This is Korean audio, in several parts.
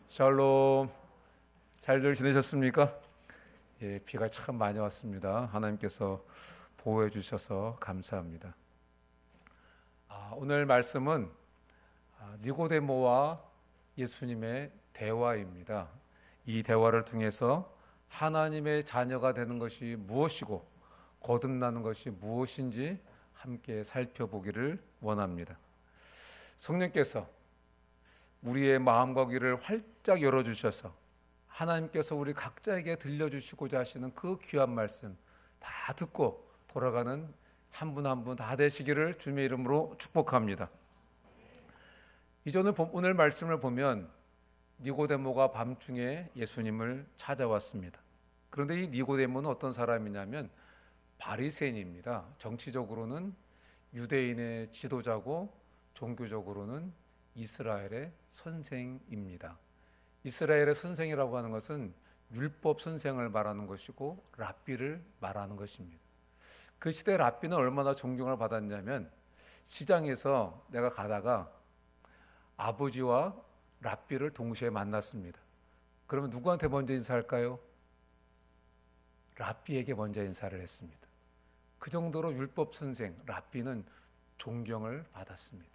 샬롬. 잘들 지내셨습니까? 예, 비가 참 많이 왔습니다. 하나님께서 보호해 주셔서 감사합니다. 오늘 말씀은 니고데모와 예수님의 대화입니다. 이 대화를 통해서 하나님의 자녀가 되는 것이 무엇이고 거듭나는 것이 무엇인지 함께 살펴보기를 원합니다. 성령께서 우리의 마음과 귀를 활짝 열어주셔서 하나님께서 우리 각자에게 들려주시고자 하시는 그 귀한 말씀 다 듣고 돌아가는 한 분 한 분 다 되시기를 주님의 이름으로 축복합니다. 오늘 말씀을 보면 니고데모가 밤중에 예수님을 찾아왔습니다. 그런데 이 니고데모는 어떤 사람이냐면 바리새인입니다. 정치적으로는 유대인의 지도자고 종교적으로는 이스라엘의 선생입니다. 이스라엘의 선생이라고 하는 것은 율법 선생을 말하는 것이고 랍비를 말하는 것입니다. 그 시대 랍비는 얼마나 존경을 받았냐면 시장에서 내가 가다가 아버지와 랍비를 동시에 만났습니다. 그러면 누구한테 먼저 인사할까요? 랍비에게 먼저 인사를 했습니다. 그 정도로 율법 선생 랍비는 존경을 받았습니다.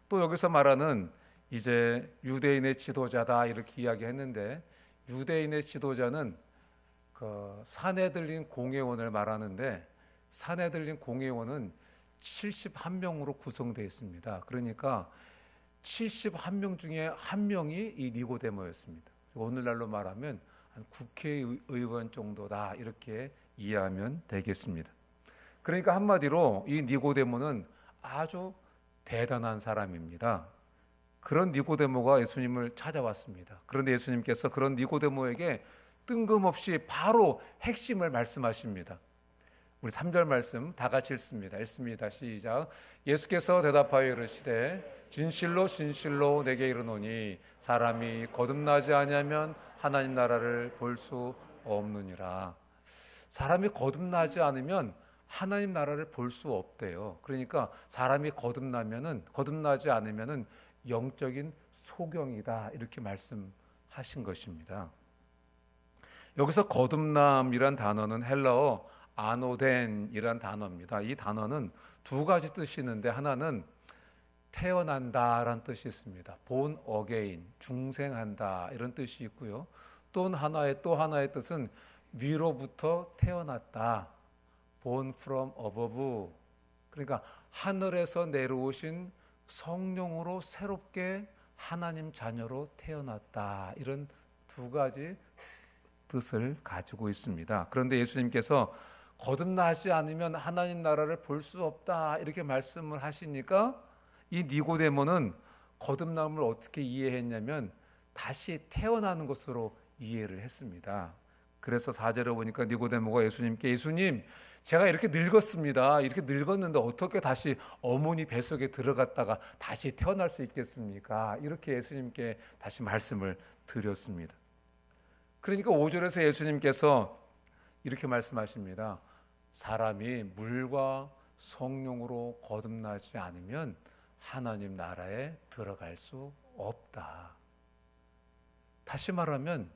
또 여기서 말하는 이제 유대인의 지도자다 이렇게 이야기했는데 유대인의 지도자는 그 사내들린 공회원을 말하는데 사내들린 공회원은 71명으로 구성되어 있습니다. 그러니까 71명 중에 한 명이 이 니고데모였습니다. 오늘날로 말하면 한 국회의원 정도다 이렇게 이해하면 되겠습니다. 그러니까 한마디로 이 니고데모는 아주 대단한 사람입니다. 그런 니고데모가 예수님을 찾아왔습니다. 그런데 예수님께서 그런 니고데모에게 뜬금없이 바로 핵심을 말씀하십니다. 우리 3절 말씀 다 같이 읽습니다. 시작. 예수께서 대답하여 이르시되 진실로 진실로 내게 이르노니 사람이 거듭나지 아니하면 하나님 나라를 볼 수 없느니라. 사람이 거듭나지 않으면 하나님 나라를 볼 수 없대요. 그러니까 사람이 거듭나지 않으면은 영적인 소경이다 이렇게 말씀하신 것입니다. 여기서 거듭남이란 단어는 헬라어 아노덴이란 단어입니다. 이 단어는 두 가지 뜻이 있는데 하나는 태어난다라는 뜻이 있습니다. born again, 중생한다 이런 뜻이 있고요. 또 하나의 뜻은 위로부터 태어났다. born from above. 그러니까 하늘에서 내려오신 성령으로 새롭게 하나님 자녀로 태어났다. 이런 두 가지 뜻을 가지고 있습니다. 그런데 예수님께서 거듭나지 않으면 하나님 나라를 볼 수 없다. 이렇게 말씀을 하시니까 이 니고데모는 거듭남을 어떻게 이해했냐면 다시 태어나는 것으로 이해를 했습니다. 그래서 4절에 보니까 니고데모가 예수님께 예수님 제가 이렇게 늙었습니다. 이렇게 늙었는데 어떻게 다시 어머니 뱃속에 들어갔다가 다시 태어날 수 있겠습니까? 이렇게 예수님께 다시 말씀을 드렸습니다. 그러니까 5절에서 예수님께서 이렇게 말씀하십니다. 사람이 물과 성령으로 거듭나지 않으면 하나님 나라에 들어갈 수 없다. 다시 말하면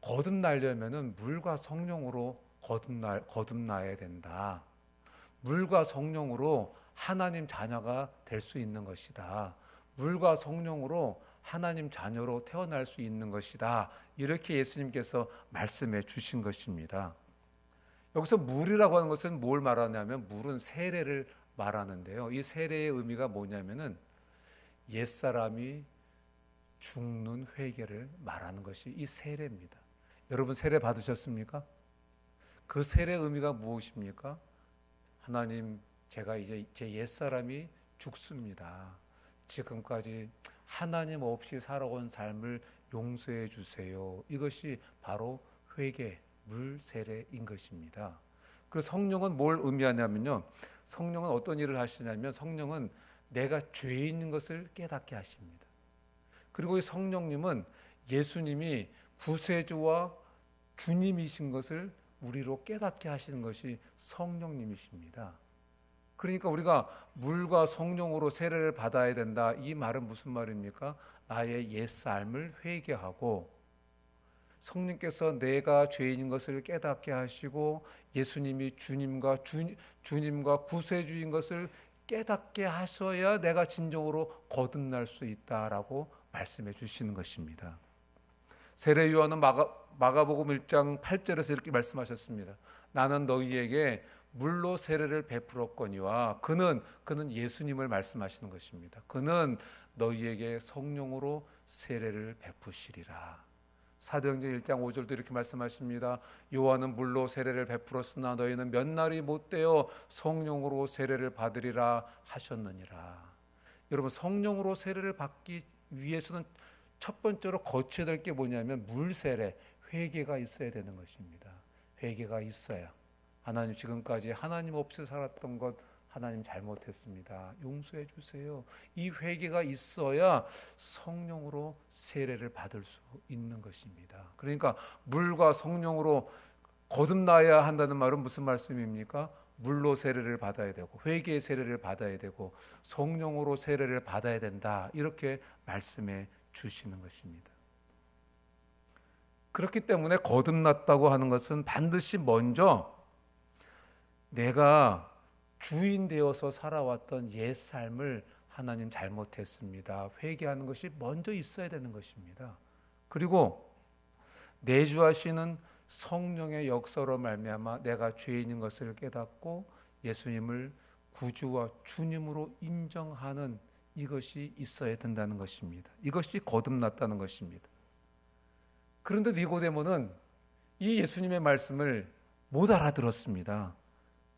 거듭나려면 물과 성령으로 거듭나야 된다. 물과 성령으로 하나님 자녀가 될 수 있는 것이다. 물과 성령으로 하나님 자녀로 태어날 수 있는 것이다. 이렇게 예수님께서 말씀해 주신 것입니다. 여기서 물이라고 하는 것은 뭘 말하냐면 물은 세례를 말하는데요. 이 세례의 의미가 뭐냐면은 옛사람이 죽는 회개를 말하는 것이 이 세례입니다. 여러분 세례 받으셨습니까? 그 세례의 의미가 무엇입니까? 하나님, 제가 이제 제 옛사람이 죽습니다. 지금까지 하나님 없이 살아온 삶을 용서해 주세요. 이것이 바로 회개, 물 세례인 것입니다. 그래서 성령은 뭘 의미하냐면요. 성령은 어떤 일을 하시냐면 성령은 내가 죄인인 것을 깨닫게 하십니다. 그리고 이 성령님은 예수님이 구세주와 주님이신 것을 우리로 깨닫게 하시는 것이 성령님이십니다. 그러니까 우리가 물과 성령으로 세례를 받아야 된다. 이 말은 무슨 말입니까? 나의 옛삶을 회개하고 성령께서 내가 죄인인 것을 깨닫게 하시고 예수님이 주님과 구세주인 것을 깨닫게 하셔야 내가 진정으로 거듭날 수 있다라고 말씀해 주시는 것입니다. 세례 요한은 마가복음 1장 8절에서 이렇게 말씀하셨습니다. 나는 너희에게 물로 세례를 베풀었거니와 그는 예수님을 말씀하시는 것입니다. 그는 너희에게 성령으로 세례를 베푸시리라. 사도행전 1장 5절도 이렇게 말씀하십니다. 요한은 물로 세례를 베풀었으나 너희는 몇 날이 못되어 성령으로 세례를 받으리라 하셨느니라. 여러분, 성령으로 세례를 받기 위해서는 첫 번째로 거쳐야 될 게 뭐냐면 물세례, 회개가 있어야 되는 것입니다. 회개가 있어야 하나님, 지금까지 하나님 없이 살았던 것 하나님 잘못했습니다, 용서해 주세요, 이 회개가 있어야 성령으로 세례를 받을 수 있는 것입니다. 그러니까 물과 성령으로 거듭나야 한다는 말은 무슨 말씀입니까? 물로 세례를 받아야 되고 회개의 세례를 받아야 되고 성령으로 세례를 받아야 된다, 이렇게 말씀해 주시는 것입니다. 그렇기 때문에 거듭났다고 하는 것은 반드시 먼저 내가 주인 되어서 살아왔던 옛 삶을 하나님 잘못했습니다, 회개하는 것이 먼저 있어야 되는 것입니다. 그리고 내주하시는 성령의 역사로 말미암아 내가 죄인인 것을 깨닫고 예수님을 구주와 주님으로 인정하는 이것이 있어야 된다는 것입니다. 이것이 거듭났다는 것입니다. 그런데 니고데모는 이 예수님의 말씀을 못 알아들었습니다.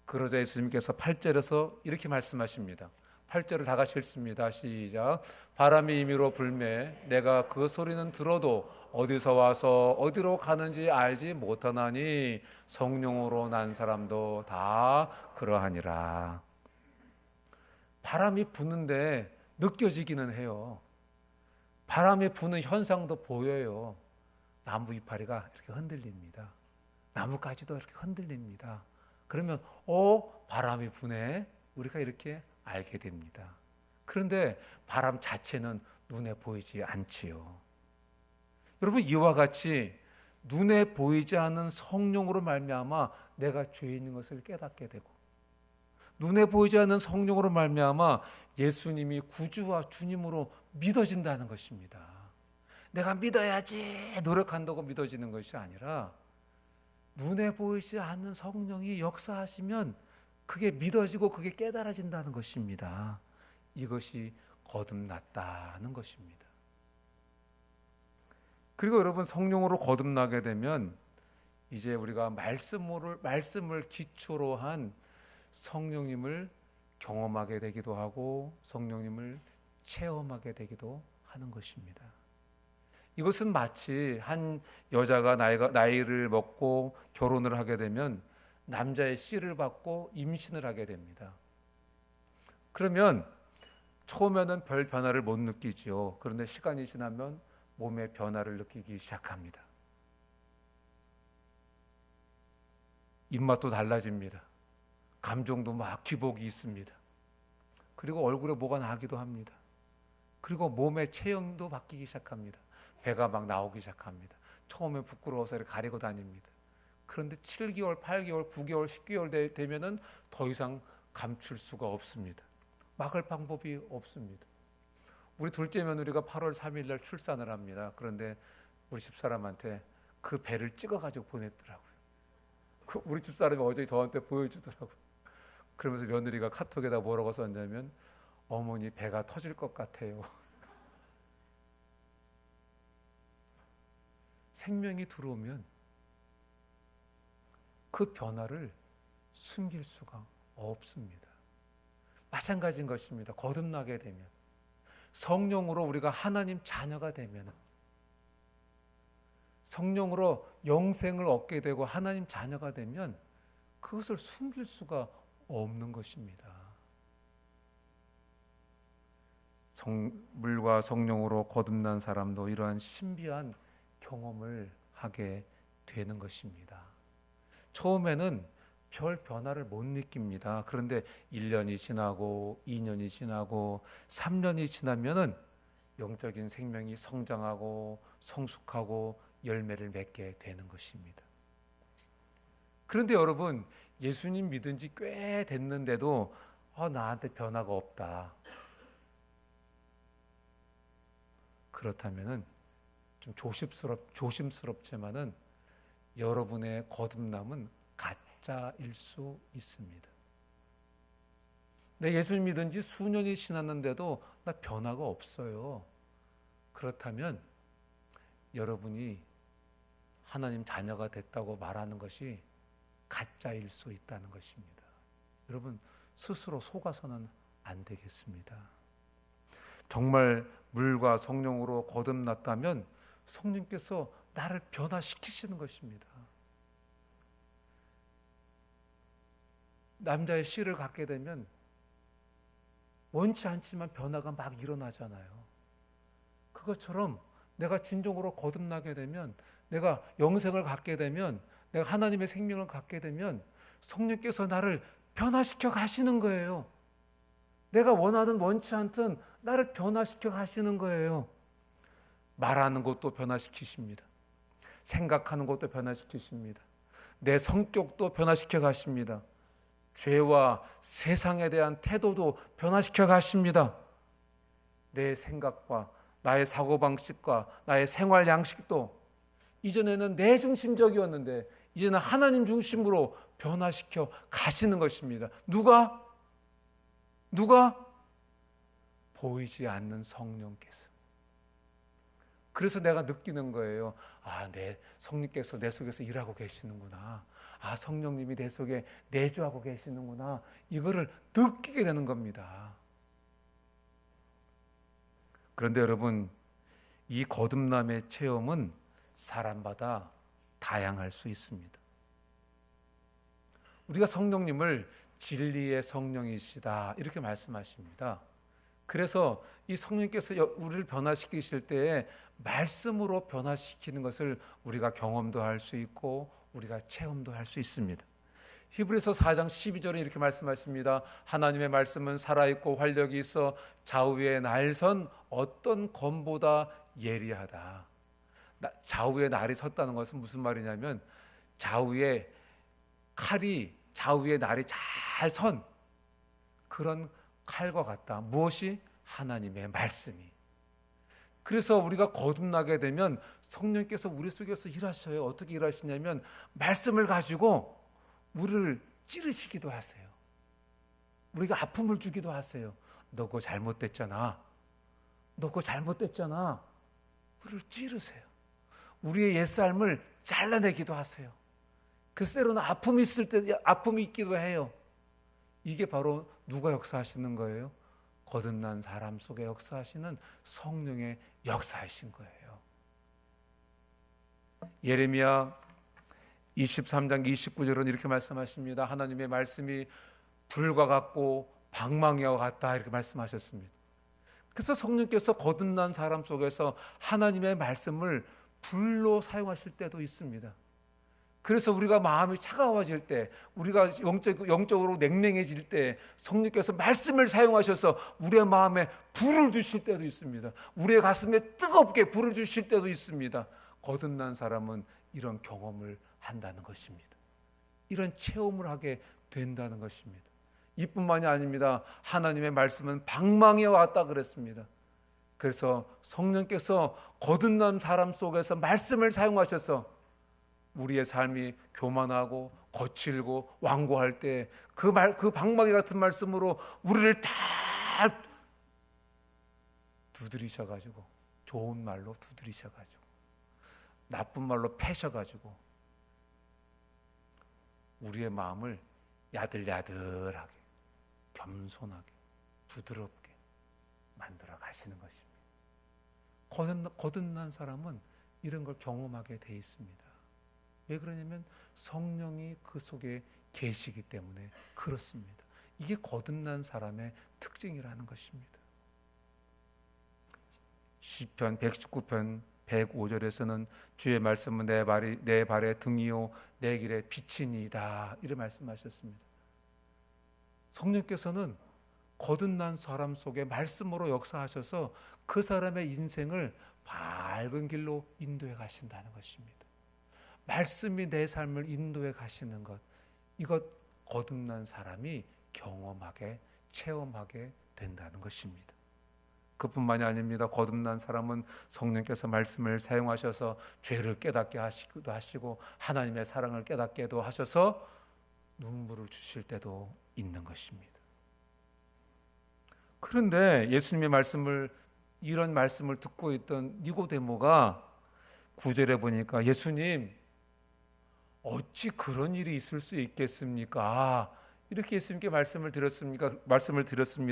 그러자 예수님께서 8절에서 이렇게 말씀하십니다. 8절을 다 같이 읽습니다. 시작. 바람이 임의로 불매 내가 그 소리는 들어도 어디서 와서 어디로 가는지 알지 못하나니 성령으로 난 사람도 다 그러하니라. 바람이 부는데 느껴지기는 해요. 바람이 부는 현상도 보여요. 나무 이파리가 이렇게 흔들립니다. 나뭇가지도 이렇게 흔들립니다. 그러면 바람이 부네, 우리가 이렇게 알게 됩니다. 그런데 바람 자체는 눈에 보이지 않지요. 여러분, 이와 같이 눈에 보이지 않는 성령으로 말미암아 내가 죄인인 것을 깨닫게 되고 눈에 보이지 않는 성령으로 말미암아 예수님이 구주와 주님으로 믿어진다는 것입니다. 내가 믿어야지 노력한다고 믿어지는 것이 아니라 눈에 보이지 않는 성령이 역사하시면 그게 믿어지고 그게 깨달아진다는 것입니다. 이것이 거듭났다는 것입니다. 그리고 여러분, 성령으로 거듭나게 되면 이제 우리가 말씀을 기초로 한 성령님을 경험하게 되기도 하고 성령님을 체험하게 되기도 하는 것입니다. 이것은 마치 한 여자가 나이를 먹고 결혼을 하게 되면 남자의 씨를 받고 임신을 하게 됩니다. 그러면 처음에는 별 변화를 못 느끼지요. 그런데 시간이 지나면 몸의 변화를 느끼기 시작합니다. 입맛도 달라집니다. 감정도 막 기복이 있습니다. 그리고 얼굴에 뭐가 나기도 합니다. 그리고 몸의 체형도 바뀌기 시작합니다. 배가 막 나오기 시작합니다. 처음에 부끄러워서 이렇게 가리고 다닙니다. 그런데 7개월, 8개월, 9개월, 10개월 되면은 더 이상 감출 수가 없습니다. 막을 방법이 없습니다. 우리 둘째 며느리가 8월 3일 날 출산을 합니다. 그런데 우리 집사람한테 그 배를 찍어가지고 보냈더라고요. 우리 집사람이 어제 저한테 보여주더라고요. 그러면서 며느리가 카톡에다 뭐라고 썼냐면, 어머니 배가 터질 것 같아요. 생명이 들어오면 그 변화를 숨길 수가 없습니다. 마찬가지인 것입니다. 거듭나게 되면, 성령으로 우리가 하나님 자녀가 되면, 성령으로 영생을 얻게 되고 하나님 자녀가 되면 그것을 숨길 수가 없는 것입니다. 물과 성령으로 거듭난 사람도 이러한 신비한 경험을 하게 되는 것입니다. 처음에는 별 변화를 못 느낍니다. 그런데 1년이 지나고 2년이 지나고 3년이 지나면은 영적인 생명이 성장하고 성숙하고 열매를 맺게 되는 것입니다. 그런데 여러분, 예수님 믿은 지 꽤 됐는데도 나한테 변화가 없다. 그렇다면은 좀 조심스럽지만은 여러분의 거듭남은 가짜일 수 있습니다. 내 예수님 믿은 지 수년이 지났는데도 나 변화가 없어요. 그렇다면 여러분이 하나님 자녀가 됐다고 말하는 것이 가짜일 수 있다는 것입니다. 여러분, 스스로 속아서는 안 되겠습니다. 정말 물과 성령으로 거듭났다면 성령께서 나를 변화시키시는 것입니다. 남자의 씨를 갖게 되면 원치 않지만 변화가 막 일어나잖아요. 그것처럼 내가 진정으로 거듭나게 되면, 내가 영생을 갖게 되면, 내가 하나님의 생명을 갖게 되면 성령께서 나를 변화시켜 가시는 거예요. 내가 원하든 원치 않든 나를 변화시켜 가시는 거예요. 말하는 것도 변화시키십니다. 생각하는 것도 변화시키십니다. 내 성격도 변화시켜 가십니다. 죄와 세상에 대한 태도도 변화시켜 가십니다. 내 생각과 나의 사고방식과 나의 생활 양식도 이전에는 내 중심적이었는데 이제는 하나님 중심으로 변화시켜 가시는 것입니다. 누가? 보이지 않는 성령께서. 그래서 내가 느끼는 거예요. 내 성령께서 내 속에서 일하고 계시는구나. 성령님이 내 속에 내주하고 계시는구나. 이거를 느끼게 되는 겁니다. 그런데 여러분, 이 거듭남의 체험은 사람마다 다양할 수 있습니다. 우리가 성령님을 진리의 성령이시다 이렇게 말씀하십니다. 그래서 이 성령께서 우리를 변화시키실 때에 말씀으로 변화시키는 것을 우리가 경험도 할 수 있고 우리가 체험도 할 수 있습니다. 히브리서 4장 12절에 이렇게 말씀하십니다. 하나님의 말씀은 살아있고 활력이 있어 좌우의 날선 어떤 검보다 예리하다. 좌우의 날이 섰다는 것은 무슨 말이냐면 좌우의 칼이 좌우의 날이 잘 선 그런 칼과 같다. 무엇이? 하나님의 말씀이. 그래서 우리가 거듭나게 되면 성령께서 우리 속에서 일하셔요. 어떻게 일하시냐면 말씀을 가지고 우리를 찌르시기도 하세요. 우리가 아픔을 주기도 하세요. 너 그거 잘못됐잖아. 우리를 찌르세요. 우리의 옛삶을 잘라내기도 하세요. 그래서 때로는 아픔이 있을 때 아픔이 있기도 해요. 이게 바로 누가 역사하시는 거예요? 거듭난 사람 속에 역사하시는 성령의 역사이신 거예요. 예레미야 23장 29절은 이렇게 말씀하십니다. 하나님의 말씀이 불과 같고 방망이와 같다 이렇게 말씀하셨습니다. 그래서 성령께서 거듭난 사람 속에서 하나님의 말씀을 불로 사용하실 때도 있습니다. 그래서 우리가 마음이 차가워질 때, 우리가 영적으로 냉랭해질 때 성령께서 말씀을 사용하셔서 우리의 마음에 불을 주실 때도 있습니다. 우리의 가슴에 뜨겁게 불을 주실 때도 있습니다. 거듭난 사람은 이런 경험을 한다는 것입니다. 이런 체험을 하게 된다는 것입니다. 이뿐만이 아닙니다. 하나님의 말씀은 방망이와 같다 그랬습니다. 그래서 성령께서 거듭난 사람 속에서 말씀을 사용하셔서 우리의 삶이 교만하고 거칠고 완고할 때 그 방망이 같은 말씀으로 우리를 다 두드리셔가지고, 좋은 말로 두드리셔가지고, 나쁜 말로 패셔가지고 우리의 마음을 야들야들하게, 겸손하게, 부드럽게 만들어 가시는 것입니다. 거듭난 사람은 이런 걸 경험하게 돼 있습니다. 왜 그러냐면 성령이 그 속에 계시기 때문에 그렇습니다. 이게 거듭난 사람의 특징이라는 것입니다. 시편 119편 105절에서는 주의 말씀은 내 발의 등이요 내 길의 빛이니이다 이렇게 말씀하셨습니다. 성령께서는 거듭난 사람 속에 말씀으로 역사하셔서 그 사람의 인생을 밝은 길로 인도해 가신다는 것입니다. 말씀이 내 삶을 인도해 가시는 것, 이것 거듭난 사람이 경험하게 체험하게 된다는 것입니다. 그뿐만이 아닙니다. 거듭난 사람은 성령께서 말씀을 사용하셔서 죄를 깨닫게 하시기도 하시고 하나님의 사랑을 깨닫게도 하셔서 눈물을 주실 때도 있는 것입니다. 그런데 예수님의 말씀을 이런 말씀을 듣고 있던 니고데모가 9절에 보니까 예수님 어찌 그런 일이 있을 수 있겠습니까? 이렇게 예수님께 말씀을 드렸습니다.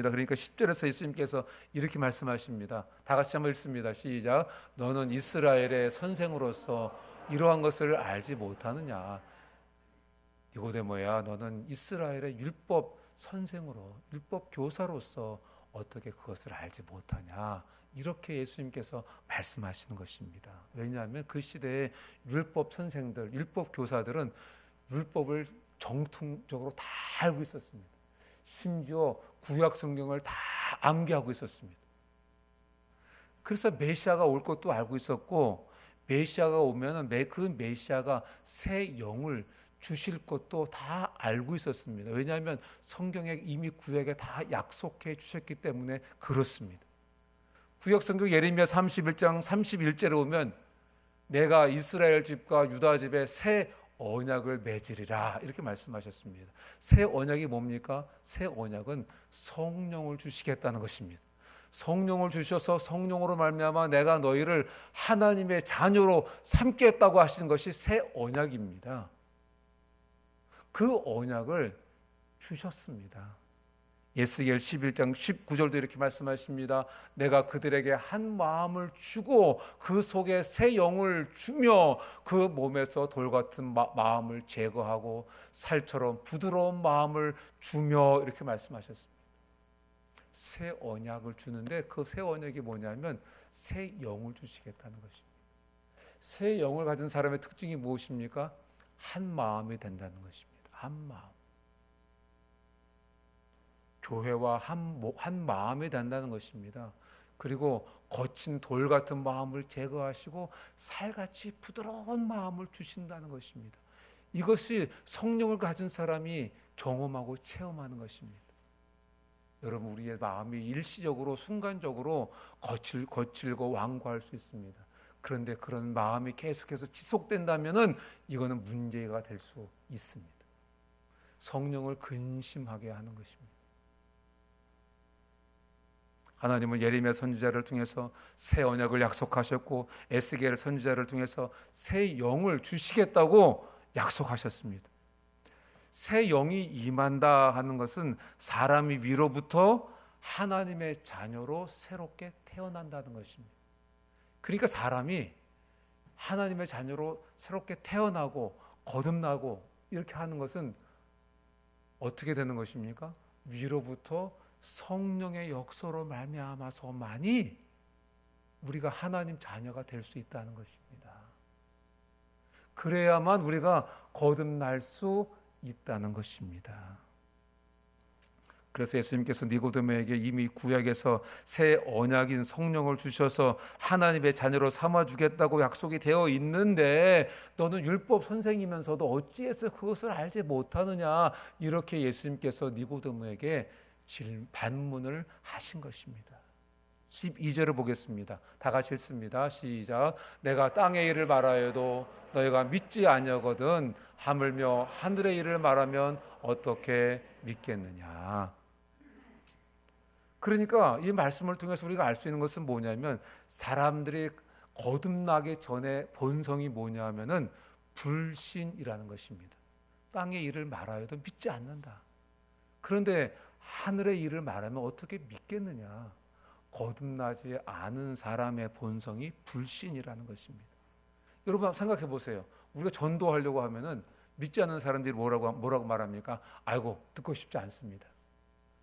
그러니까 10절에서 예수님께서 이렇게 말씀하십니다. 다 같이 한번 읽습니다. 시작. 너는 이스라엘의 선생으로서 이러한 것을 알지 못하느냐? 니고데모야, 너는 이스라엘의 율법 선생으로, 율법 교사로서 어떻게 그것을 알지 못하냐? 이렇게 예수님께서 말씀하시는 것입니다. 왜냐하면 그 시대의 율법 선생들, 율법 교사들은 율법을 정통적으로 다 알고 있었습니다. 심지어 구약 성경을 다 암기하고 있었습니다. 그래서 메시아가 올 것도 알고 있었고, 메시아가 오면은 그 메시아가 새 영을 주실 것도 다 알고 있었습니다. 왜냐하면 성경에 이미 구약에 다 약속해 주셨기 때문에 그렇습니다. 구약 성경 예레미야 31장 31절에 오면 내가 이스라엘 집과 유다 집에 새 언약을 맺으리라 이렇게 말씀하셨습니다. 새 언약이 뭡니까? 새 언약은 성령을 주시겠다는 것입니다. 성령을 주셔서 성령으로 말미암아 내가 너희를 하나님의 자녀로 삼겠다고 하시는 것이 새 언약입니다. 그 언약을 주셨습니다. 에스겔 11장 19절도 이렇게 말씀하십니다. 내가 그들에게 한 마음을 주고 그 속에 새 영을 주며 그 몸에서 돌 같은 마음을 제거하고 살처럼 부드러운 마음을 주며 이렇게 말씀하셨습니다. 새 언약을 주는데 그 새 언약이 뭐냐면 새 영을 주시겠다는 것입니다. 새 영을 가진 사람의 특징이 무엇입니까? 한 마음이 된다는 것입니다. 한 마음. 교회와 한 마음이 된다는 것입니다. 그리고 거친 돌 같은 마음을 제거하시고 살같이 부드러운 마음을 주신다는 것입니다. 이것이 성령을 가진 사람이 경험하고 체험하는 것입니다. 여러분, 우리의 마음이 일시적으로 순간적으로 거칠고 완고할 수 있습니다. 그런데 그런 마음이 계속해서 지속된다면은 이거는 문제가 될 수 있습니다. 성령을 근심하게 하는 것입니다. 하나님은 예레미야 선지자를 통해서 새 언약을 약속하셨고 에스겔 선지자를 통해서 새 영을 주시겠다고 약속하셨습니다. 새 영이 임한다 하는 것은 사람이 위로부터 하나님의 자녀로 새롭게 태어난다는 것입니다. 그러니까 사람이 하나님의 자녀로 새롭게 태어나고 거듭나고 이렇게 하는 것은 어떻게 되는 것입니까? 위로부터 성령의 역사로 말미암아서만이 우리가 하나님 자녀가 될 수 있다는 것입니다. 그래야만 우리가 거듭날 수 있다는 것입니다. 그래서 예수님께서 니고데모에게 이미 구약에서 새 언약인 성령을 주셔서 하나님의 자녀로 삼아주겠다고 약속이 되어 있는데 너는 율법 선생이면서도 어찌해서 그것을 알지 못하느냐 이렇게 예수님께서 니고데모에게 반문을 하신 것입니다. 12절을 보겠습니다. 다 같이 읽습니다. 시작. 내가 땅의 일을 말하여도 너희가 믿지 아니하거든 하물며 하늘의 일을 말하면 어떻게 믿겠느냐. 그러니까 이 말씀을 통해서 우리가 알 수 있는 것은 뭐냐면 사람들이 거듭나기 전에 본성이 뭐냐 하면은 불신이라는 것입니다. 땅의 일을 말하여도 믿지 않는다. 그런데 하늘의 일을 말하면 어떻게 믿겠느냐. 거듭나지 않은 사람의 본성이 불신이라는 것입니다. 여러분 생각해 보세요. 우리가 전도하려고 하면은 믿지 않는 사람들이 뭐라고 말합니까? 아이고 듣고 싶지 않습니다.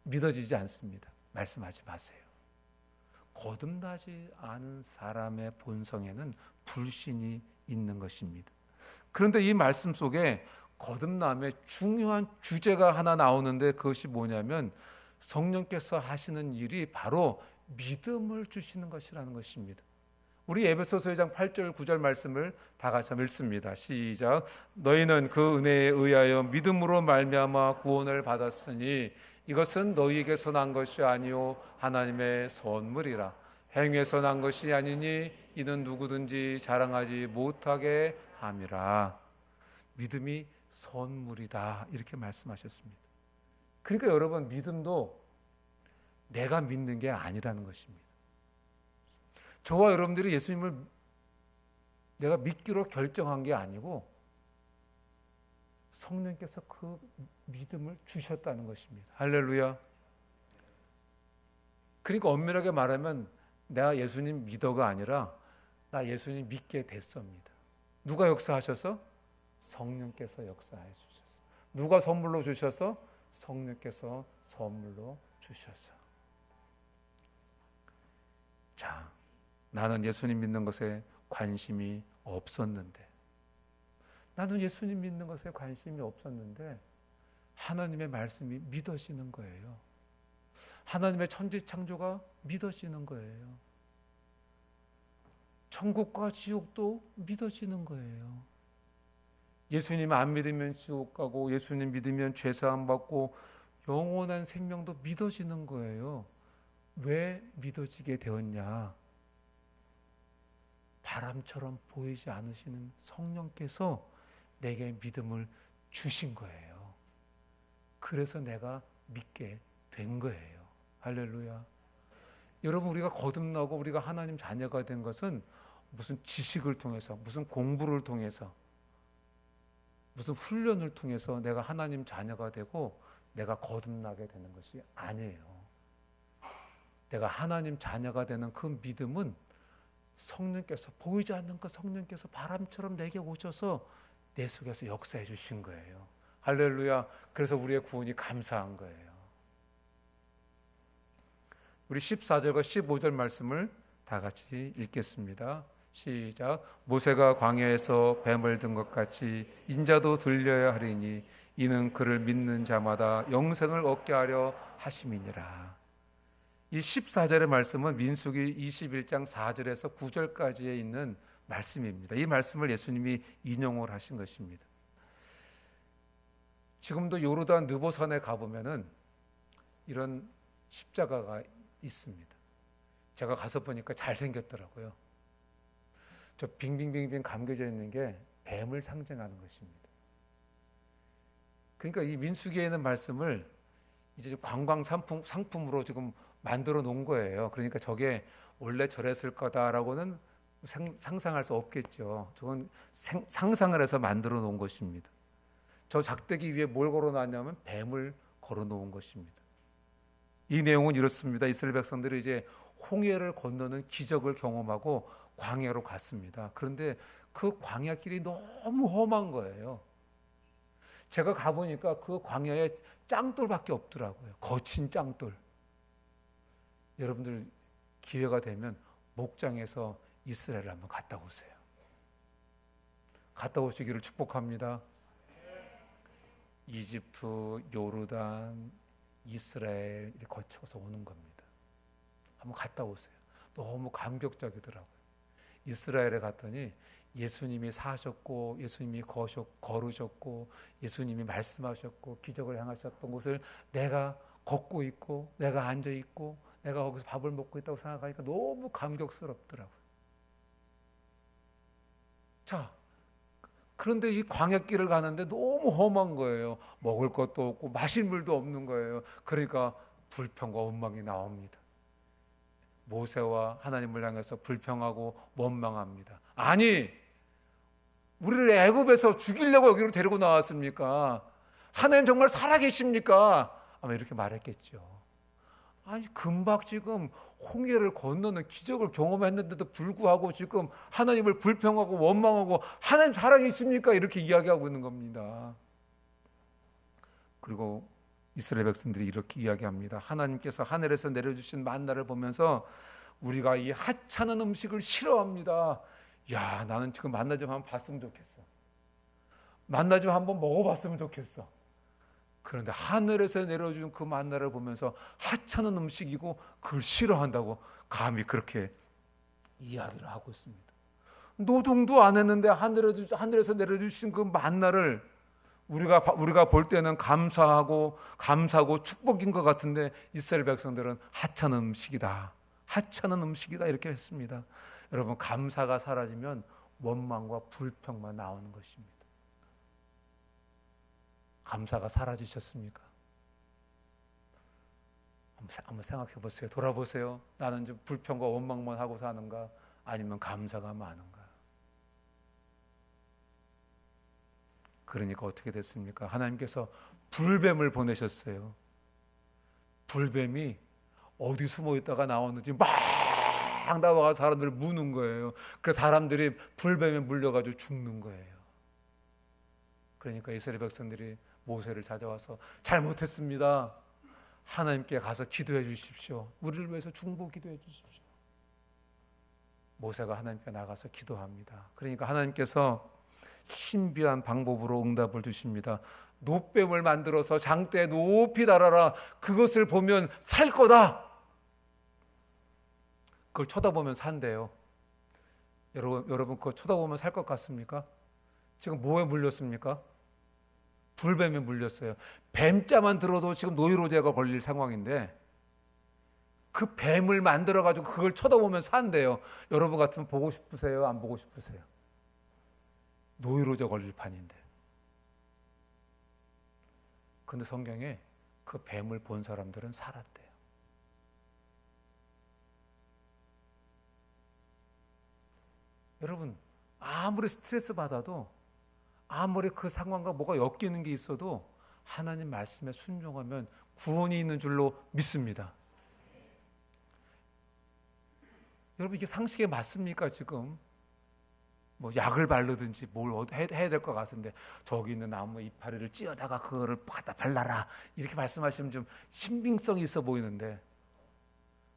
믿어지지 않습니다. 말씀하지 마세요. 거듭나지 않은 사람의 본성에는 불신이 있는 것입니다. 그런데 이 말씀 속에 거듭남의 중요한 주제가 하나 나오는데 그것이 뭐냐면 성령께서 하시는 일이 바로 믿음을 주시는 것이라는 것입니다. 우리 에베소서 2장 8절 9절 말씀을 다 같이 한번 읽습니다. 시작. 너희는 그 은혜에 의하여 믿음으로 말미암아 구원을 받았으니 이것은 너희에게서 난 것이 아니요 하나님의 선물이라. 행위에서 난 것이 아니니 이는 누구든지 자랑하지 못하게 함이라. 믿음이 선물이다 이렇게 말씀하셨습니다. 그러니까 여러분, 믿음도 내가 믿는 게 아니라는 것입니다. 저와 여러분들이 예수님을 내가 믿기로 결정한 게 아니고 성령께서 그 믿음을 주셨다는 것입니다. 할렐루야. 그러니까 엄밀하게 말하면 내가 예수님 믿어가 아니라 나 예수님 믿게 됐습니다. 누가 역사하셔서? 성령께서 역사해 주셔서. 누가 선물로 주셔서? 성령께서 선물로 주셔서. 자, 나는 예수님 믿는 것에 관심이 없었는데, 나는 예수님 믿는 것에 관심이 없었는데 하나님의 말씀이 믿어지는 거예요. 하나님의 천지창조가 믿어지는 거예요. 천국과 지옥도 믿어지는 거예요. 예수님 안 믿으면 지옥 가고 예수님 믿으면 죄사함 받고 영원한 생명도 믿어지는 거예요. 왜 믿어지게 되었냐? 바람처럼 보이지 않으시는 성령께서 내게 믿음을 주신 거예요. 그래서 내가 믿게 된 거예요. 할렐루야. 여러분, 우리가 거듭나고 우리가 하나님 자녀가 된 것은 무슨 지식을 통해서, 무슨 공부를 통해서, 무슨 훈련을 통해서 내가 하나님 자녀가 되고 내가 거듭나게 되는 것이 아니에요. 내가 하나님 자녀가 되는 그 믿음은 성령께서, 보이지 않는 그 성령께서 바람처럼 내게 오셔서 내 속에서 역사해 주신 거예요. 할렐루야. 그래서 우리의 구원이 감사한 거예요. 우리 14절과 15절 말씀을 다 같이 읽겠습니다. 시작. 모세가 광야에서 뱀을 든 것 같이 인자도 들려야 하리니 이는 그를 믿는 자마다 영생을 얻게 하려 하심이니라. 이 14절의 말씀은 민수기 21장 4절에서 9절까지에 있는 말씀입니다. 이 말씀을 예수님이 인용을 하신 것입니다. 지금도 요르단 느보산에 가보면은 이런 십자가가 있습니다. 제가 가서 보니까 잘생겼더라고요. 저 빙빙빙빙 감겨져 있는 게 뱀을 상징하는 것입니다. 그러니까 이 민수기에 있는 말씀을 이제 관광 상품으로 지금 만들어 놓은 거예요. 그러니까 저게 원래 저랬을 거다라고는 상상할 수 없겠죠. 저건 상상을 해서 만들어 놓은 것입니다. 저 작대기 위에 뭘 걸어 놨냐면 뱀을 걸어 놓은 것입니다. 이 내용은 이렇습니다. 이스라엘 백성들이 이제 홍해를 건너는 기적을 경험하고 광야로 갔습니다. 그런데 그 광야길이 너무 험한 거예요. 제가 가보니까 그 광야에 짱돌밖에 없더라고요. 거친 짱돌. 여러분들 기회가 되면 목장에서 이스라엘 한번 갔다 오세요. 갔다 오시기를 축복합니다. 이집트, 요르단, 이스라엘 거쳐서 오는 겁니다. 한번 갔다 오세요. 너무 감격적이더라고요. 이스라엘에 갔더니 예수님이 사셨고 예수님이 걸으셨고 예수님이 말씀하셨고 기적을 행하셨던 곳을 내가 걷고 있고 내가 앉아 있고 내가 거기서 밥을 먹고 있다고 생각하니까 너무 감격스럽더라고요. 자, 그런데 이 광야길을 가는데 너무 험한 거예요. 먹을 것도 없고 마실 물도 없는 거예요. 그러니까 불평과 원망이 나옵니다. 모세와 하나님을 향해서 불평하고 원망합니다. 아니, 우리를 애굽에서 죽이려고 여기로 데리고 나왔습니까? 하나님 정말 살아계십니까? 아마 이렇게 말했겠죠. 아니, 금방 지금 홍해를 건너는 기적을 경험했는데도 불구하고 지금 하나님을 불평하고 원망하고 하나님 살아계십니까? 이렇게 이야기하고 있는 겁니다. 그리고 이스라엘 백성들이 이렇게 이야기합니다. 하나님께서 하늘에서 내려주신 만나를 보면서 우리가 이 하찮은 음식을 싫어합니다. 야, 나는 지금 만나 좀 한번 봤으면 좋겠어. 만나 좀 한번 먹어봤으면 좋겠어. 그런데 하늘에서 내려준 그 만나를 보면서 하찮은 음식이고 그걸 싫어한다고 감히 그렇게 이야기를 하고 있습니다. 노동도 안 했는데 하늘에서 내려주신 그 만나를 우리가 볼 때는 감사하고 축복인 것 같은데 이스라엘 백성들은 하찮은 음식이다. 하찮은 음식이다 이렇게 했습니다. 여러분, 감사가 사라지면 원망과 불평만 나오는 것입니다. 감사가 사라지셨습니까? 한번 생각해 보세요. 돌아보세요. 나는 좀 불평과 원망만 하고 사는가, 아니면 감사가 많은가? 그러니까 어떻게 됐습니까? 하나님께서 불뱀을 보내셨어요. 불뱀이 어디 숨어 있다가 나왔는지 막 나와서 사람들을 무는 거예요. 그래서 사람들이 불뱀에 물려가지고 죽는 거예요. 그러니까 이스라엘 백성들이 모세를 찾아와서 잘못했습니다. 하나님께 가서 기도해 주십시오. 우리를 위해서 중보 기도해 주십시오. 모세가 하나님께 나가서 기도합니다. 그러니까 하나님께서 신비한 방법으로 응답을 주십니다. 놋뱀을 만들어서 장대에 높이 달아라. 그것을 보면 살 거다. 그걸 쳐다보면 산대요. 여러분 그거 쳐다보면 살 것 같습니까? 지금 뭐에 물렸습니까? 불뱀에 물렸어요. 뱀자만 들어도 지금 노이로제가 걸릴 상황인데 그 뱀을 만들어가지고 그걸 쳐다보면 산대요. 여러분 같으면 보고 싶으세요? 안 보고 싶으세요? 노이로제 걸릴 판인데. 근데 성경에 그 뱀을 본 사람들은 살았대요. 여러분, 아무리 스트레스 받아도, 아무리 그 상황과 뭐가 엮이는 게 있어도 하나님 말씀에 순종하면 구원이 있는 줄로 믿습니다. 여러분, 이게 상식에 맞습니까? 지금 뭐 약을 바르든지 뭘 해야 될 것 같은데, 저기 있는 나무 이파리를 찧어다가 그거를 갖다 발라라 이렇게 말씀하시면 좀 신빙성이 있어 보이는데,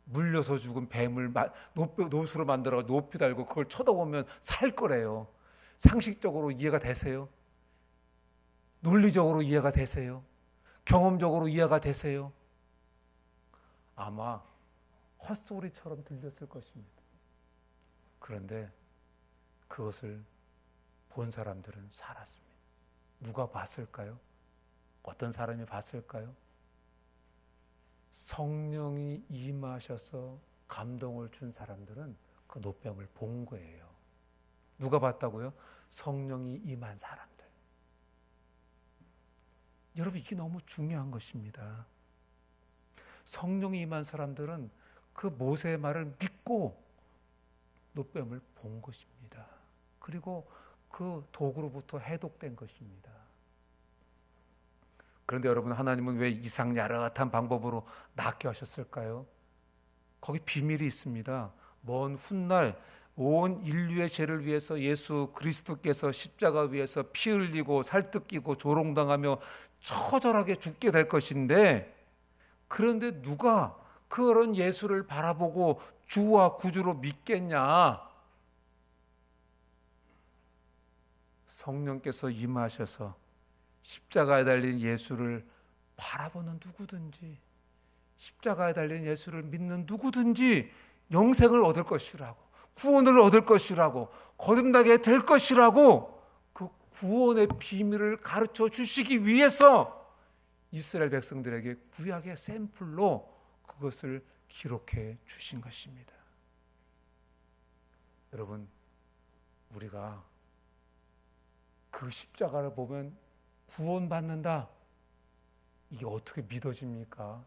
물려서 죽은 뱀을 놋으로 만들어 높이 달고 그걸 쳐다보면 살 거래요. 상식적으로 이해가 되세요? 논리적으로 이해가 되세요? 경험적으로 이해가 되세요? 아마 헛소리처럼 들렸을 것입니다. 그런데 그것을 본 사람들은 살았습니다. 누가 봤을까요? 어떤 사람이 봤을까요? 성령이 임하셔서 감동을 준 사람들은 그 놋뱀을 본 거예요. 누가 봤다고요? 성령이 임한 사람들. 여러분, 이게 너무 중요한 것입니다. 성령이 임한 사람들은 그 모세의 말을 믿고 놋뱀을 본 것입니다. 그리고 그 도구로부터 해독된 것입니다. 그런데 여러분, 하나님은 왜 이상야릇한 방법으로 낫게 하셨을까요? 거기 비밀이 있습니다. 먼 훗날 온 인류의 죄를 위해서 예수 그리스도께서 십자가 위에서 피 흘리고 살뜯기고 조롱당하며 처절하게 죽게 될 것인데, 그런데 누가 그런 예수를 바라보고 주와 구주로 믿겠냐? 성령께서 임하셔서 십자가에 달린 예수를 바라보는 누구든지, 십자가에 달린 예수를 믿는 누구든지 영생을 얻을 것이라고, 구원을 얻을 것이라고, 거듭나게 될 것이라고, 그 구원의 비밀을 가르쳐 주시기 위해서 이스라엘 백성들에게 구약의 샘플로 그것을 기록해 주신 것입니다. 여러분, 우리가 그 십자가를 보면 구원받는다, 이게 어떻게 믿어집니까?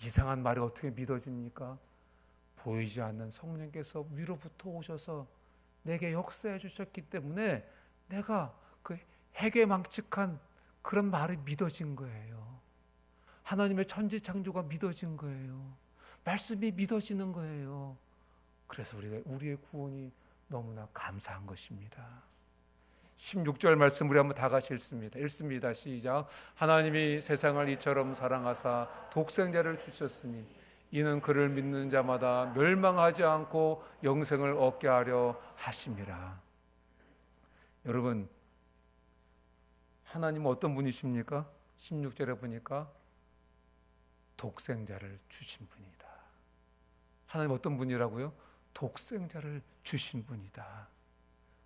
이상한 말이 어떻게 믿어집니까? 보이지 않는 성령께서 위로부터 오셔서 내게 역사해 주셨기 때문에 내가 그 해괴망측한 그런 말이 믿어진 거예요. 하나님의 천지창조가 믿어진 거예요. 말씀이 믿어지는 거예요. 그래서 우리의 구원이 너무나 감사한 것입니다. 16절 말씀 우리 한번 다 같이 읽습니다. 시작. 하나님이 세상을 이처럼 사랑하사 독생자를 주셨으니 이는 그를 믿는 자마다 멸망하지 않고 영생을 얻게 하려 하심이라. 여러분, 하나님은 어떤 분이십니까? 16절에 보니까 독생자를 주신 분이다. 하나님 어떤 분이라고요? 독생자를 주신 분이다.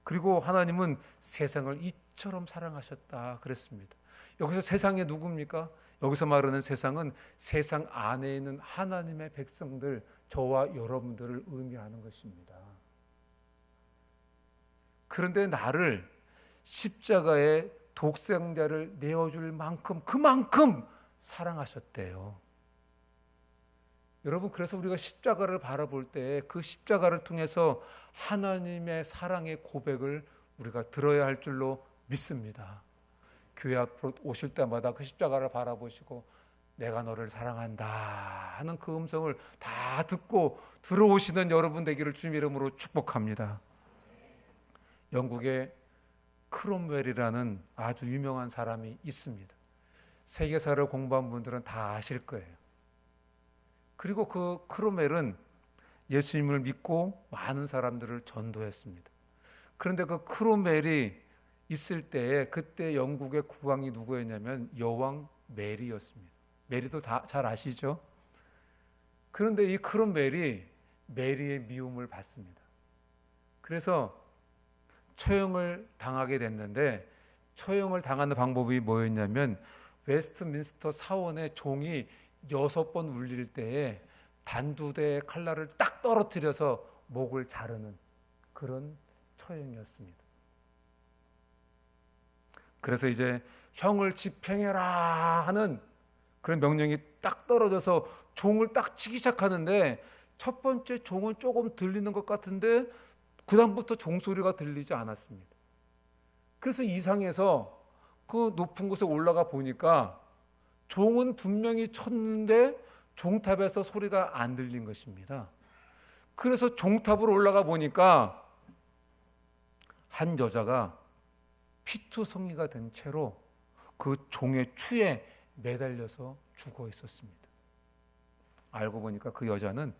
그리고 하나님은 세상을 이처럼 사랑하셨다 그랬습니다. 여기서 세상이 누굽니까? 여기서 말하는 세상은 세상 안에 있는 하나님의 백성들, 저와 여러분들을 의미하는 것입니다. 그런데 나를 십자가에 독생자를 내어줄 만큼 그만큼 사랑하셨대요. 여러분, 그래서 우리가 십자가를 바라볼 때 그 십자가를 통해서 하나님의 사랑의 고백을 우리가 들어야 할 줄로 믿습니다. 교회 앞으로 오실 때마다 그 십자가를 바라보시고 내가 너를 사랑한다 하는 그 음성을 다 듣고 들어오시는 여러분 되기를 주님 이름으로 축복합니다. 영국의 크롬웰이라는 아주 유명한 사람이 있습니다. 세계사를 공부한 분들은 다 아실 거예요. 그리고 그 크롬웰은 예수님을 믿고 많은 사람들을 전도했습니다. 그런데 그 크롬웰이 있을 때에 그때 영국의 국왕이 누구였냐면 여왕 메리였습니다. 메리도 다 잘 아시죠? 그런데 이 크롬웰이 메리의 미움을 받습니다. 그래서 처형을 당하게 됐는데, 처형을 당하는 방법이 뭐였냐면 웨스트민스터 사원의 종이 6번 울릴 때에 단두대의 칼날을 딱 떨어뜨려서 목을 자르는 그런 처형이었습니다. 그래서 이제 형을 집행해라 하는 그런 명령이 딱 떨어져서 종을 딱 치기 시작하는데 첫 번째 종은 조금 들리는 것 같은데 그 다음부터 종소리가 들리지 않았습니다. 그래서 이상해서 그 높은 곳에 올라가 보니까 종은 분명히 쳤는데 종탑에서 소리가 안 들린 것입니다. 그래서 종탑으로 올라가 보니까 한 여자가 피투성이가 된 채로 그 종의 추에 매달려서 죽어 있었습니다. 알고 보니까 그 여자는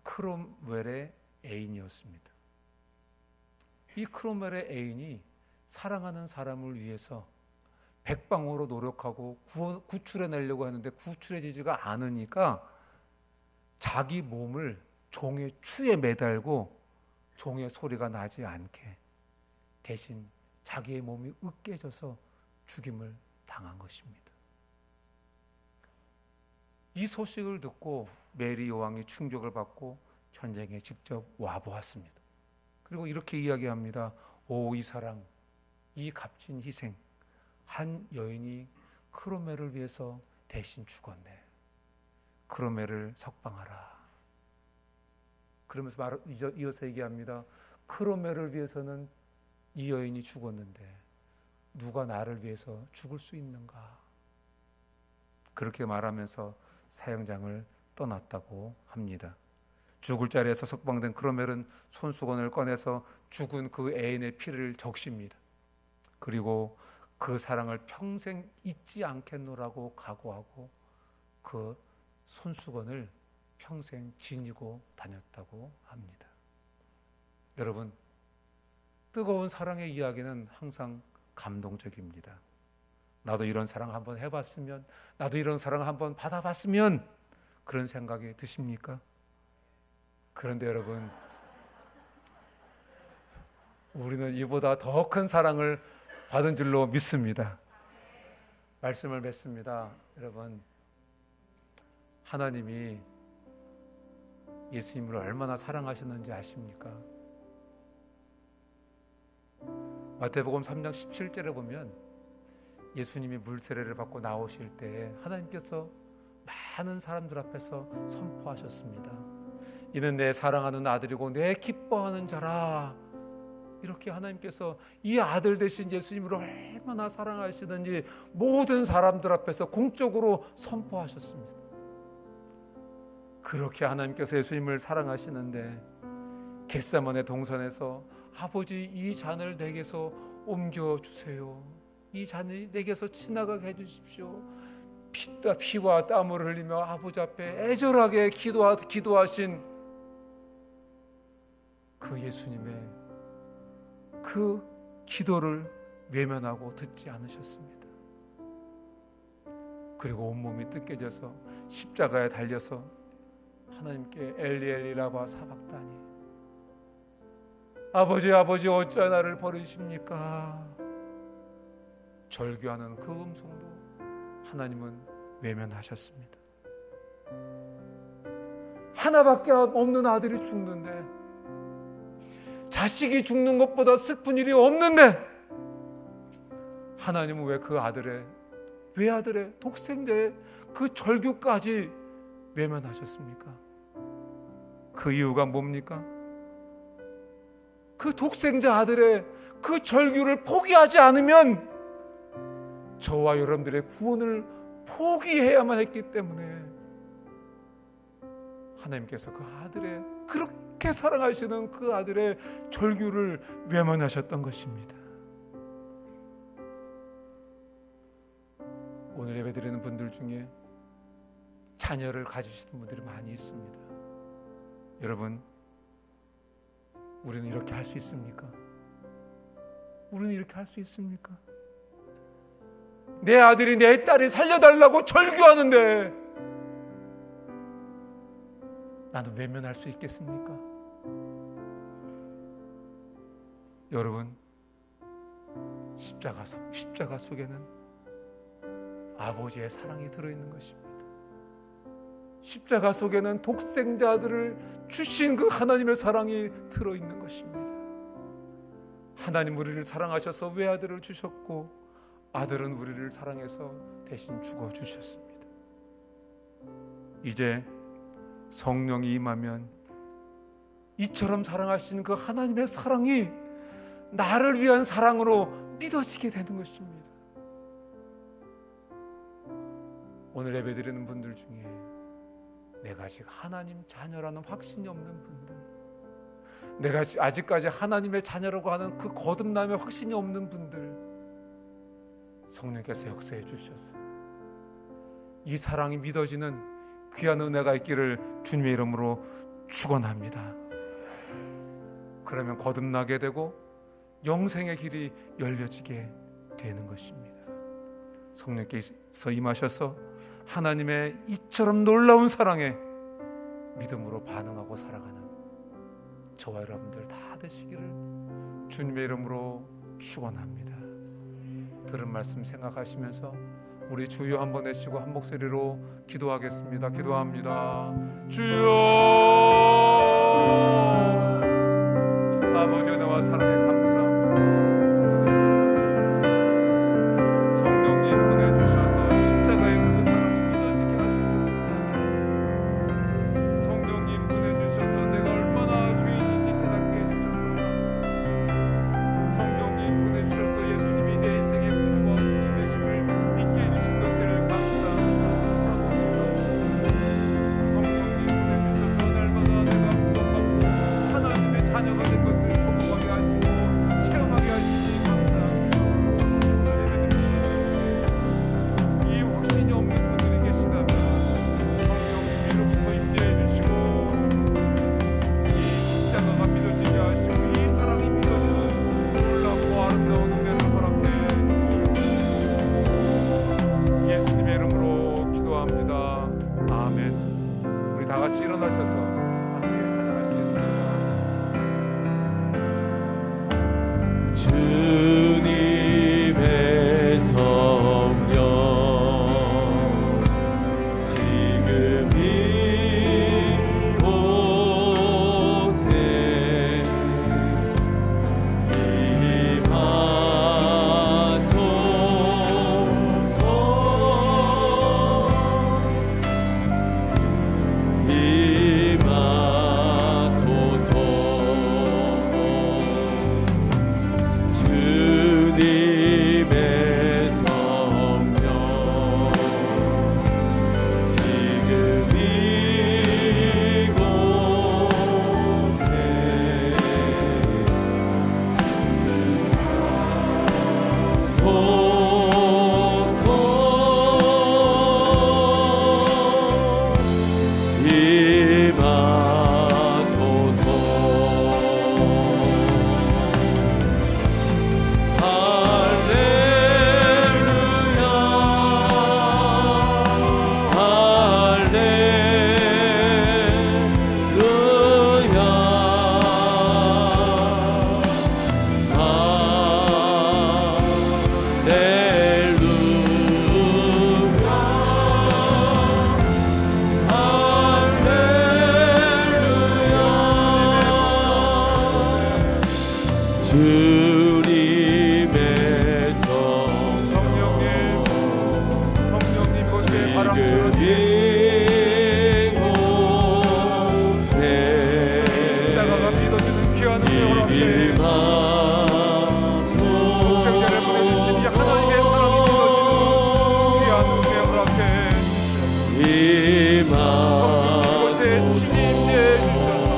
크롬웰의 애인이었습니다. 이 크롬웰의 애인이 사랑하는 사람을 위해서 백방으로 노력하고 구출해내려고 하는데 구출해지지가 않으니까 자기 몸을 종의 추에 매달고 종의 소리가 나지 않게 대신 자기의 몸이 으깨져서 죽임을 당한 것입니다. 이 소식을 듣고 메리 여왕이 충격을 받고 전쟁에 직접 와보았습니다. 그리고 이렇게 이야기합니다. 오, 이 사랑, 이 값진 희생, 한 여인이 크롬웰을 위해서 대신 죽었네. 크롬웰을 석방하라. 그러면서 이어서 얘기합니다. 크롬웰을 위해서는 이 여인이 죽었는데 누가 나를 위해서 죽을 수 있는가? 그렇게 말하면서 사형장을 떠났다고 합니다. 죽을 자리에서 석방된 크롬웰은 손수건을 꺼내서 죽은 그 애인의 피를 적십니다. 그리고 그 사랑을 평생 잊지 않겠노라고 각오하고 그 손수건을 평생 지니고 다녔다고 합니다. 여러분, 뜨거운 사랑의 이야기는 항상 감동적입니다. 나도 이런 사랑 한번 해봤으면, 나도 이런 사랑 한번 받아봤으면 그런 생각이 드십니까? 그런데 여러분, 우리는 이보다 더 큰 사랑을 받은 줄로 믿습니다. 말씀을 맺습니다. 여러분, 하나님이 예수님을 얼마나 사랑하셨는지 아십니까? 마태복음 3장 17절에 보면 예수님이 물세례를 받고 나오실 때 하나님께서 많은 사람들 앞에서 선포하셨습니다. 이는 내 사랑하는 아들이고 내 기뻐하는 자라. 이렇게 하나님께서 이 아들 되신 예수님을 얼마나 사랑하시는지 모든 사람들 앞에서 공적으로 선포하셨습니다. 그렇게 하나님께서 예수님을 사랑하시는데 겟세마네 동산에서 아버지, 이 잔을 내게서 옮겨주세요. 이 잔이 내게서 지나가게 해주십시오. 피와 땀을 흘리며 아버지 앞에 애절하게 기도하신 그 예수님의 그 기도를 외면하고 듣지 않으셨습니다. 그리고 온몸이 뜯겨져서 십자가에 달려서 하나님께 엘리 엘리 라마 사박다니, 아버지 어찌 나를 버리십니까? 절규하는 그 음성도 하나님은 외면하셨습니다. 하나밖에 없는 아들이 죽는데, 자식이 죽는 것보다 슬픈 일이 없는데, 하나님은 왜 그 아들의 외아들의 독생자의 그 절규까지 외면하셨습니까? 그 이유가 뭡니까? 그 독생자 아들의 그 절규를 포기하지 않으면 저와 여러분들의 구원을 포기해야만 했기 때문에 하나님께서 그 아들의, 그렇게 사랑하시는 그 아들의 절규를 외면하셨던 것입니다. 오늘 예배드리는 분들 중에 자녀를 가지시는 분들이 많이 있습니다. 여러분, 우리는 이렇게 할 수 있습니까? 우리는 이렇게 할 수 있습니까? 내 아들이 내 딸이 살려달라고 절규하는데 나는 외면할 수 있겠습니까? 여러분, 십자가 속에는 아버지의 사랑이 들어있는 것입니다. 십자가 속에는 독생자 아들을 주신 그 하나님의 사랑이 들어있는 것입니다. 하나님 우리를 사랑하셔서 외아들을 주셨고, 아들은 우리를 사랑해서 대신 죽어주셨습니다. 이제 성령이 임하면 이처럼 사랑하시는 그 하나님의 사랑이 나를 위한 사랑으로 믿어지게 되는 것입니다. 오늘 예배드리는 분들 중에 내가 아직 하나님 자녀라는 확신이 없는 분들, 내가 아직까지 하나님의 자녀라고 하는 그 거듭남의 확신이 없는 분들, 성령께서 역사해 주셔서 이 사랑이 믿어지는 귀한 은혜가 있기를 주님의 이름으로 축원합니다. 그러면 거듭나게 되고 영생의 길이 열려지게 되는 것입니다. 성령께서 임하셔서 하나님의 이처럼 놀라운 사랑에 믿음으로 반응하고 살아가는 저와 여러분들 다 되시기를 주님의 이름으로 축원합니다. 들은 말씀 생각하시면서 우리 주여 한번 내쉬고 한 목소리로 기도하겠습니다. 기도합니다. 주여, 아버지 은혜와 사랑에 감사합니다. 성령님 보내주셔서 십자가의 그 사랑이 믿어지게 하신 것을 감사합니다. 성령님 보내주셔서 내가 얼마나 죄인인지 깨닫게 해주셔서 감사합니다. 성령님 보내주셔서 예수님이 내 인생의 구주와 주님 되심을 믿게 해주신 것을 감사합니다. 성령님 보내주셔서 날마다 내가 구원받고 하나님의 자녀가 된 것을 경험하게 하시고 체험하게 하시니 감사합니다. 이 확신이 없는 분들이 계시다면 성령님 위로부터 임재해 주시고 이 십자가가 믿어지게 하시고 이 사랑이 믿어지는 놀랍고 아름다운 은혜를 허락해 주시고 예수님의 이름으로 기도합니다. 아멘. 우리 다 같이 일어나셔서 함께 찬양하시겠습니다. 주님의 성령 지금 이곳에 임하소서. 주님의 성령님 이곳에 바람처럼 십자가가 믿어지는 귀한 은혜 허락해 독생자를 보내주신 이 하나님의 사랑이 믿어지는 귀한 은혜 허락해 주시옵소서. 성령님 이곳에 친히 임재해 주셔서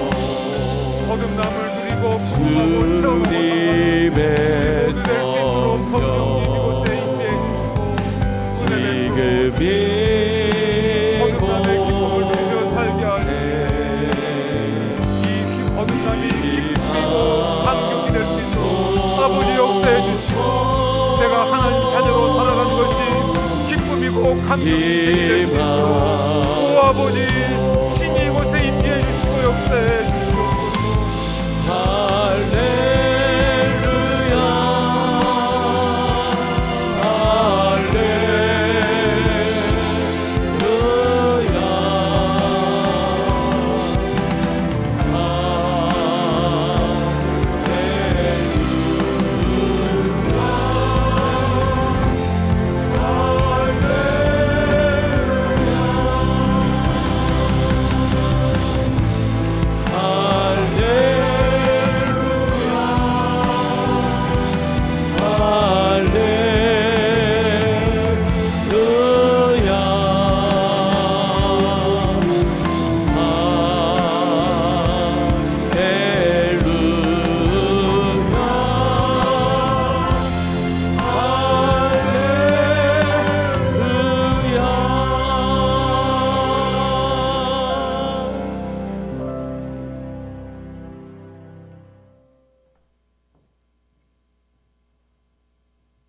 거듭남을 누리고 경험하고 체험하고 우리 모두 될 수 있도록 성령님 이곳에 임재해 주시고 은혜 베풀어 거듭남의 기쁨을 누리며 살게 하시고 이 거듭남이 기쁨이고 감격이 될 수 있도록 아버지 역사해 주시고 내가 하나님 자녀로 살아가는 것이 기쁨이고 감격이 될 수 있도록 오 아버지 신이 이곳에 임재해 주시고 역사해 주시옵소서. 할렐루야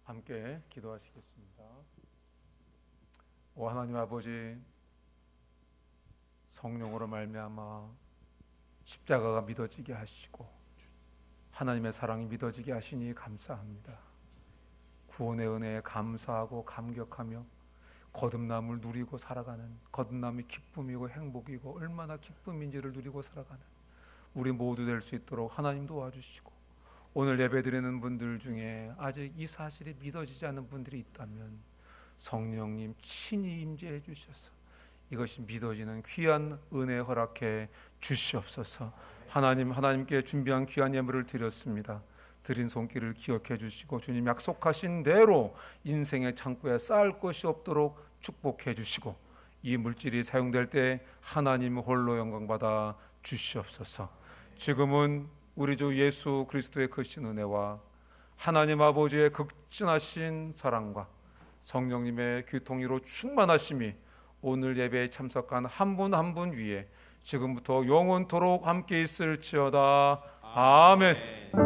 함께 기도하시겠습니다. 오 하나님 아버지, 성령으로 말미암아 십자가가 믿어지게 하시고 하나님의 사랑이 믿어지게 하시니 감사합니다. 구원의 은혜에 감사하고 감격하며 거듭남을 누리고 살아가는, 거듭남이 기쁨이고 행복이고 얼마나 기쁨인지를 누리고 살아가는 우리 모두 될 수 있도록 하나님 도와주시고, 오늘 예배드리는 분들 중에 아직 이 사실이 믿어지지 않는 분들이 있다면 성령님 친히 임재해 주셔서 이것이 믿어지는 귀한 은혜 허락해 주시옵소서. 하나님께 준비한 귀한 예물을 드렸습니다. 드린 손길을 기억해 주시고 주님 약속하신 대로 인생의 창고에 쌓을 것이 없도록 축복해 주시고, 이 물질이 사용될 때 하나님 홀로 영광받아 주시옵소서. 지금은 우리 주 예수 그리스도의 크신 은혜와 하나님 아버지의 극진하신 사랑과 성령님의 교통으로 충만하심이 오늘 예배에 참석한 한 분 한 분 위에 지금부터 영원토록 함께 있을지어다. 아멘.